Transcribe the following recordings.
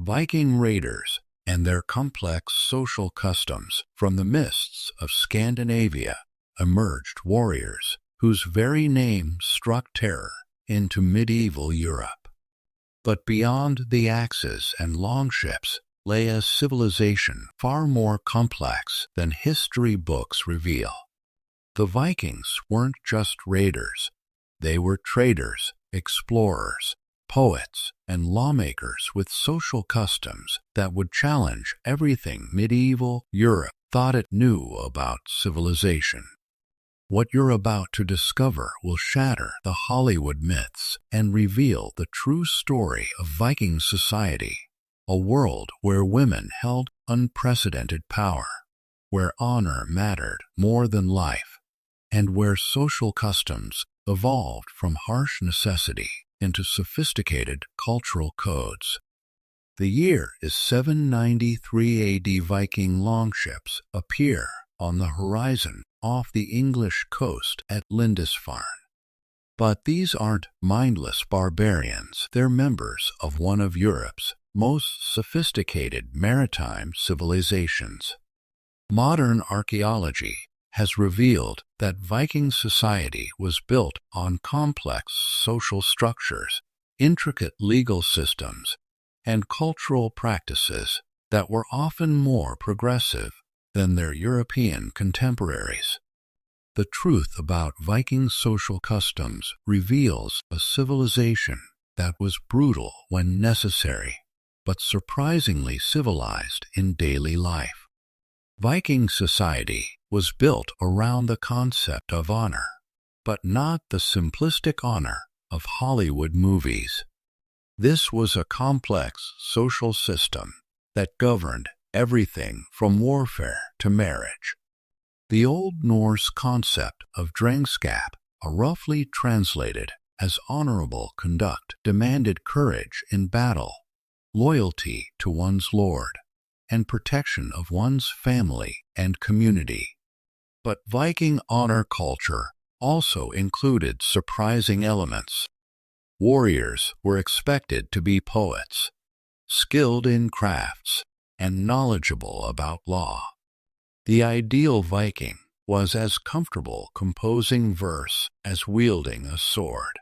Viking raiders and their complex social customs. From the mists of Scandinavia emerged warriors whose very name struck terror into medieval Europe. But beyond the axes and longships lay a civilization far more complex than history books reveal. The Vikings weren't just raiders. They were traders, explorers, poets, and lawmakers with social customs that would challenge everything medieval Europe thought it knew about civilization. What you're about to discover will shatter the Hollywood myths and reveal the true story of Viking society, a world where women held unprecedented power, where honor mattered more than life, and where social customs evolved from harsh necessity into sophisticated cultural codes. The year is 793 AD. Viking longships appear on the horizon off the English coast at Lindisfarne. But these aren't mindless barbarians. They're members of one of Europe's most sophisticated maritime civilizations. Modern archaeology has revealed that Viking society was built on complex social structures, intricate legal systems, and cultural practices that were often more progressive than their European contemporaries. The truth about Viking social customs reveals a civilization that was brutal when necessary, but surprisingly civilized in daily life. Viking society was built around the concept of honor, but not the simplistic honor of Hollywood movies. This was a complex social system that governed everything from warfare to marriage. The Old Norse concept of drengskap, roughly translated as honorable conduct, demanded courage in battle, loyalty to one's lord, and protection of one's family and community. But Viking honor culture also included surprising elements. Warriors were expected to be poets, skilled in crafts, and knowledgeable about law. The ideal Viking was as comfortable composing verse as wielding a sword.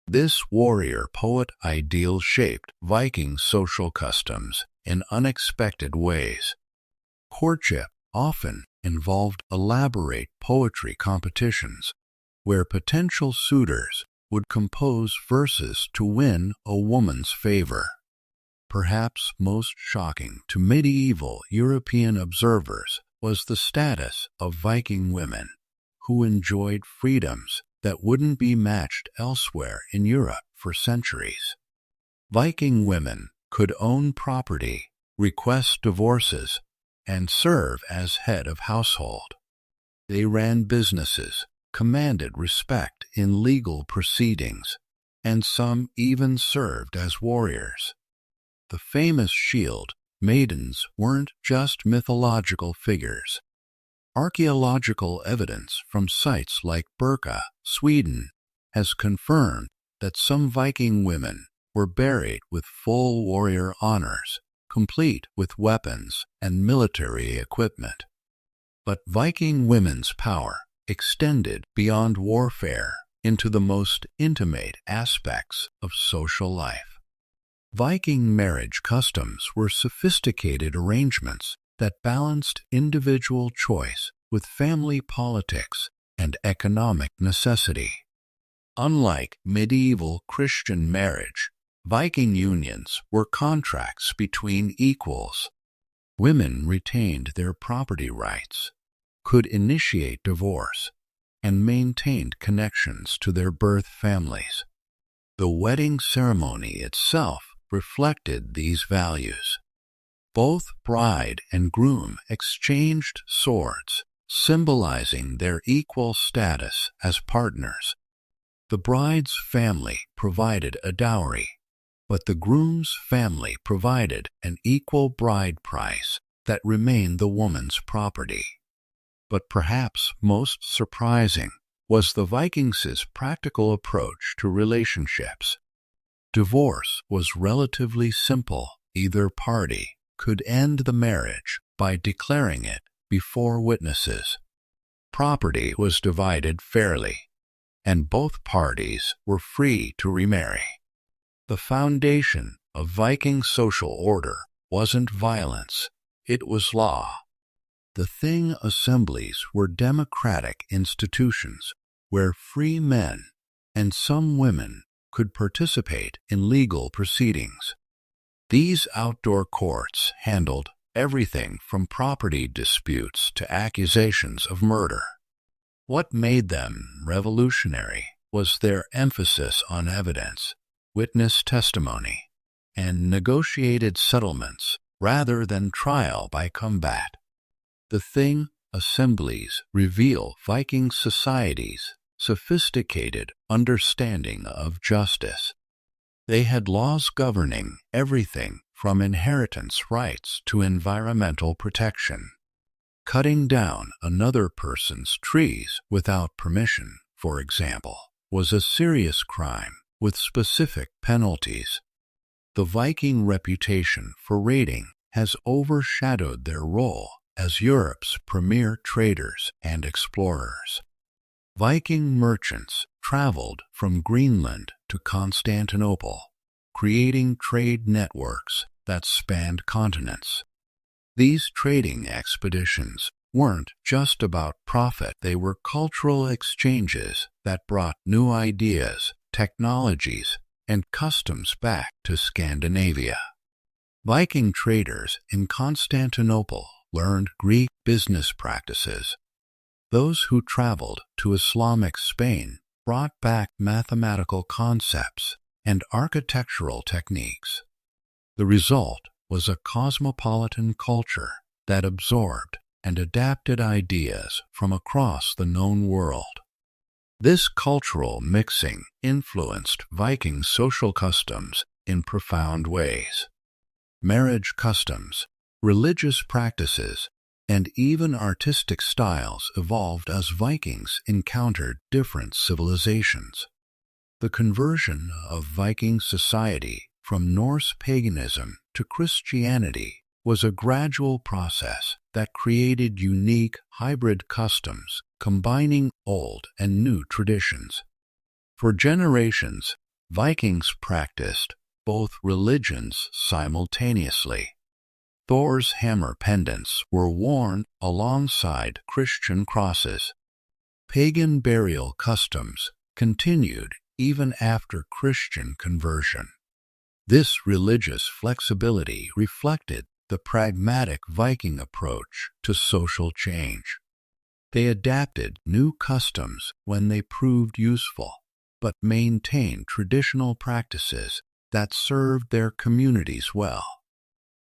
This warrior-poet ideal shaped Viking social customs in unexpected ways. Courtship often involved elaborate poetry competitions where potential suitors would compose verses to win a woman's favor. Perhaps most shocking to medieval European observers was the status of Viking women, who enjoyed freedoms that wouldn't be matched elsewhere in Europe for centuries. Viking women could own property, request divorces, and serve as head of household. They ran businesses, commanded respect in legal proceedings, and some even served as warriors. The famous shield maidens weren't just mythological figures. Archaeological evidence from sites like Birka, Sweden, has confirmed that some Viking women were buried with full warrior honors, complete with weapons and military equipment. But Viking women's power extended beyond warfare into the most intimate aspects of social life. Viking marriage customs were sophisticated arrangements that balanced individual choice with family politics and economic necessity. Unlike medieval Christian marriage, Viking unions were contracts between equals. Women retained their property rights, could initiate divorce, and maintained connections to their birth families. The wedding ceremony itself reflected these values. Both bride and groom exchanged swords, symbolizing their equal status as partners. The bride's family provided a dowry, but the groom's family provided an equal bride price that remained the woman's property. But perhaps most surprising was the Vikings' practical approach to relationships. Divorce was relatively simple Either party could end the marriage by declaring it before witnesses. Property was divided fairly, and both parties were free to remarry. The foundation of Viking social order wasn't violence, it was law. The Thing assemblies were democratic institutions where free men and some women could participate in legal proceedings. These outdoor courts handled everything from property disputes to accusations of murder. What made them revolutionary was their emphasis on evidence, witness testimony, and negotiated settlements rather than trial by combat. The Thing assemblies reveal Viking society's sophisticated understanding of justice. They had laws governing everything from inheritance rights to environmental protection. Cutting down another person's trees without permission, for example, was a serious crime with specific penalties. The Viking reputation for raiding has overshadowed their role as Europe's premier traders and explorers. Viking merchants traveled from Greenland to Constantinople, creating trade networks that spanned continents. These trading expeditions weren't just about profit, they were cultural exchanges that brought new ideas, technologies, and customs back to Scandinavia. Viking traders in Constantinople learned Greek business practices. Those who traveled to Islamic Spain brought back mathematical concepts and architectural techniques. The result was a cosmopolitan culture that absorbed and adapted ideas from across the known world. This cultural mixing influenced Viking social customs in profound ways. Marriage customs, religious practices, and even artistic styles evolved as Vikings encountered different civilizations. The conversion of Viking society from Norse paganism to Christianity was a gradual process that created unique hybrid customs combining old and new traditions. For generations, Vikings practiced both religions simultaneously. Thor's hammer pendants were worn alongside Christian crosses. Pagan burial customs continued even after Christian conversion. This religious flexibility reflected the pragmatic Viking approach to social change. They adapted new customs when they proved useful, but maintained traditional practices that served their communities well.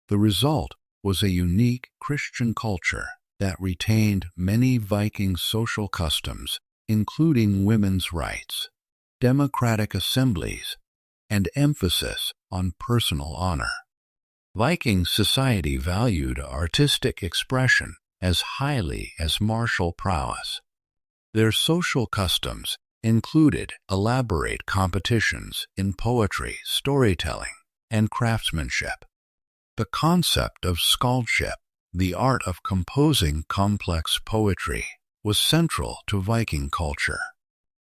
The result was a unique Christian culture that retained many Viking social customs, including women's rights, democratic assemblies, and emphasis on personal honor. Viking society valued artistic expression as highly as martial prowess. Their social customs included elaborate competitions in poetry, storytelling, and craftsmanship. The concept of skaldship, the art of composing complex poetry, was central to Viking culture.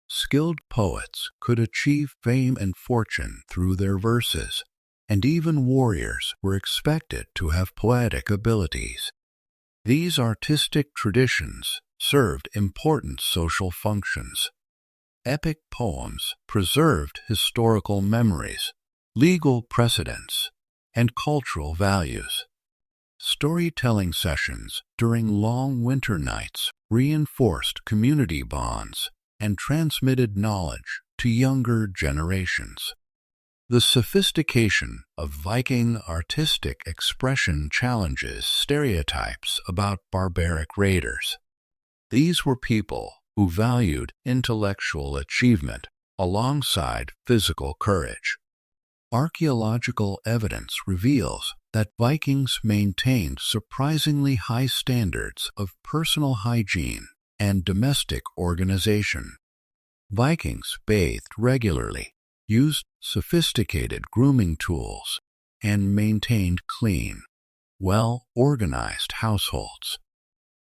Skilled poets could achieve fame and fortune through their verses, and even warriors were expected to have poetic abilities. These artistic traditions served important social functions. Epic poems preserved historical memories, legal precedents, and cultural values. Storytelling sessions during long winter nights reinforced community bonds and transmitted knowledge to younger generations. The sophistication of Viking artistic expression challenges stereotypes about barbaric raiders. These were people who valued intellectual achievement alongside physical courage. Archaeological evidence reveals that Vikings maintained surprisingly high standards of personal hygiene and domestic organization. Vikings bathed regularly, used sophisticated grooming tools, and maintained clean, well-organized households.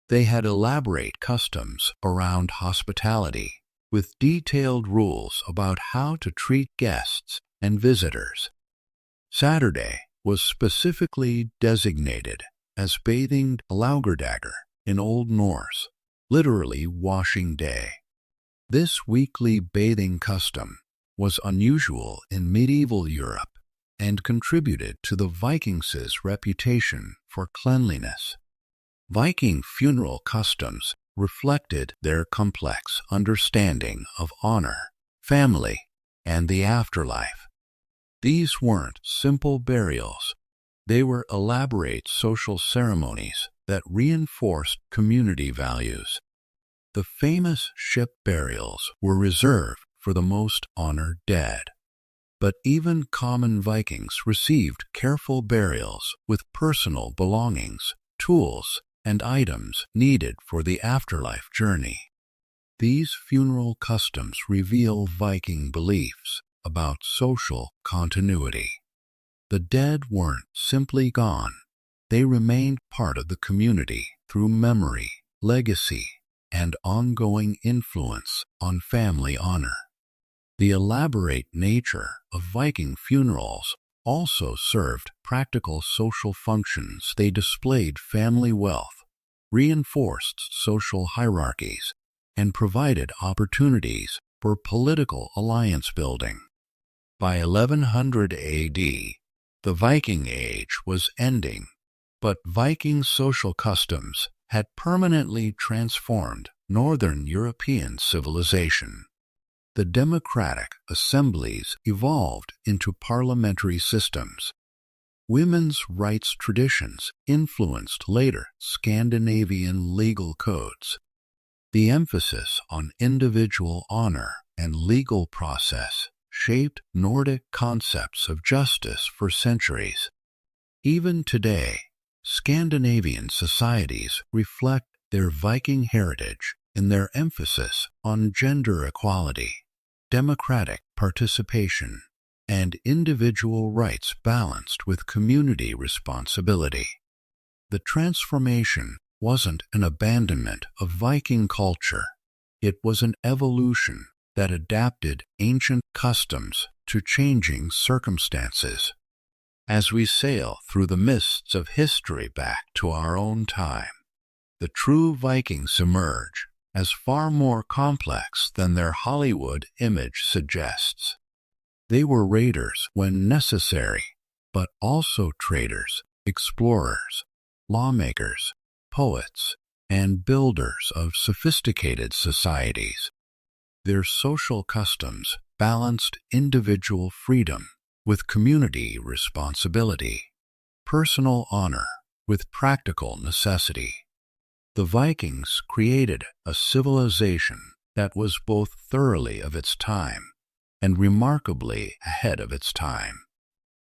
They had elaborate customs around hospitality, with detailed rules about how to treat guests and visitors. Saturday was specifically designated as bathing Laugardagr in Old Norse, literally washing day. This weekly bathing custom was unusual in medieval Europe and contributed to the Vikings' reputation for cleanliness. Viking funeral customs reflected their complex understanding of honor, family, and the afterlife. These weren't simple burials. They were elaborate social ceremonies that reinforced community values. The famous ship burials were reserved for the most honored dead. But even common Vikings received careful burials with personal belongings, tools, and items needed for the afterlife journey. These funeral customs reveal Viking beliefs about social continuity. The dead weren't simply gone. They remained part of the community through memory, legacy, and ongoing influence on family honor. The elaborate nature of Viking funerals also served practical social functions. They displayed family wealth, reinforced social hierarchies, and provided opportunities for political alliance building. By 1100 AD, the Viking Age was ending, but Viking social customs had permanently transformed Northern European civilization. The democratic assemblies evolved into parliamentary systems. Women's rights traditions influenced later Scandinavian legal codes. The emphasis on individual honor and legal process shaped Nordic concepts of justice for centuries. Even today, Scandinavian societies reflect their Viking heritage in their emphasis on gender equality, democratic participation, and individual rights balanced with community responsibility. The transformation wasn't an abandonment of Viking culture. It was an evolution that adapted ancient customs to changing circumstances. As we sail through the mists of history back to our own time, the true Vikings emerge as far more complex than their Hollywood image suggests. They were raiders when necessary, but also traders, explorers, lawmakers, poets, and builders of sophisticated societies. Their social customs balanced individual freedom with community responsibility, personal honor with practical necessity. The Vikings created a civilization that was both thoroughly of its time and remarkably ahead of its time.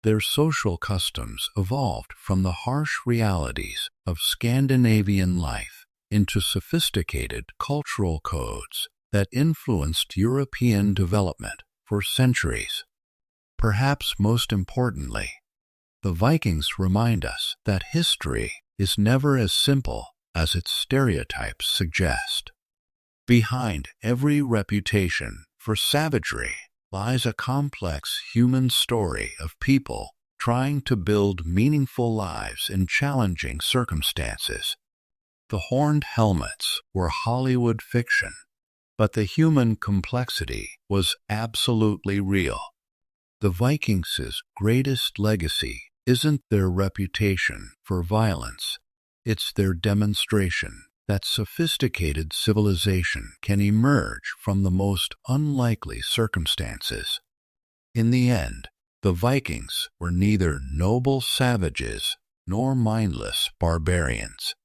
Their social customs evolved from the harsh realities of Scandinavian life into sophisticated cultural codes that influenced European development for centuries. Perhaps most importantly, the Vikings remind us that history is never as simple as its stereotypes suggest. Behind every reputation for savagery lies a complex human story of people trying to build meaningful lives in challenging circumstances. The horned helmets were Hollywood fiction, but the human complexity was absolutely real. The Vikings' greatest legacy isn't their reputation for violence. It's their demonstration that sophisticated civilization can emerge from the most unlikely circumstances. In the end, the Vikings were neither noble savages nor mindless barbarians.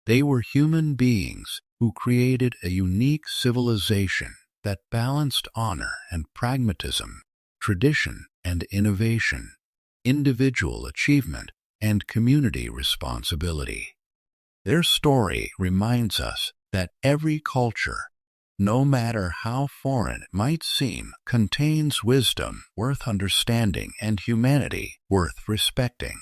They were human beings who created a unique civilization that balanced honor and pragmatism, tradition and innovation, individual achievement and community responsibility. Their story reminds us that every culture, no matter how foreign it might seem, contains wisdom worth understanding and humanity worth respecting.